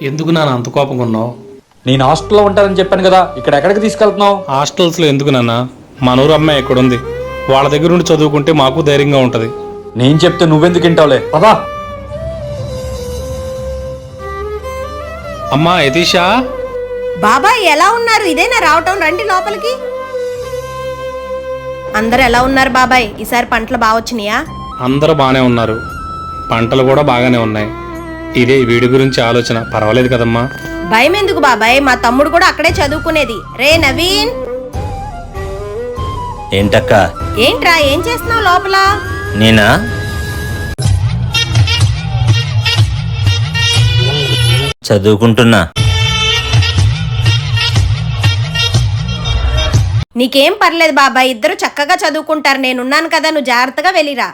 ఎందుకు నాన్న అంత కోపంగా ఉన్నావు? నేను హాస్టల్లో ఉంటానని చెప్పాను కదా, ఇక్కడ ఎక్కడికి తీసుకెళ్తున్నావు? హాస్టల్స్లో ఎందుకు నాన్న? మనూరు అమ్మాయి ఎక్కడుంది, వాళ్ళ దగ్గర నుండి చదువుకుంటే మాకు ధైర్యంగా ఉంటుంది. నేను చెప్తే నువ్వెందుకు వింటావులే, పదా. అమ్మా యతీషా. బాబాయ్ ఎలా ఉన్నారు? ఇదేనా రావటం? రండి లోపలికి. అందరు ఎలా ఉన్నారు బాబాయ్? ఈసారి పంటలు బాగా వచ్చినాయా? అందరూ బాగానే ఉన్నారు, పంటలు కూడా బాగానే ఉన్నాయి. ఇదే వీడి గురించి ఆలోచన. పర్వాలేదు కదమ్మా. భయం ఎందుకు బాబాయ్, మా తమ్ముడు కూడా అక్కడే చదువుకునేది. రే నవీన్. ఏంటక్క? ఏంట్రా ఏం చేస్తున్నావు లోపల? నేనా? చదువుకుంటున్నా. నీకేం పర్లేదు బాబాయ్, ఇద్దరు చక్కగా చదువుకుంటారు. నేనున్నాను కదా, నువ్వు జాగ్రత్తగా వెళ్ళిరా.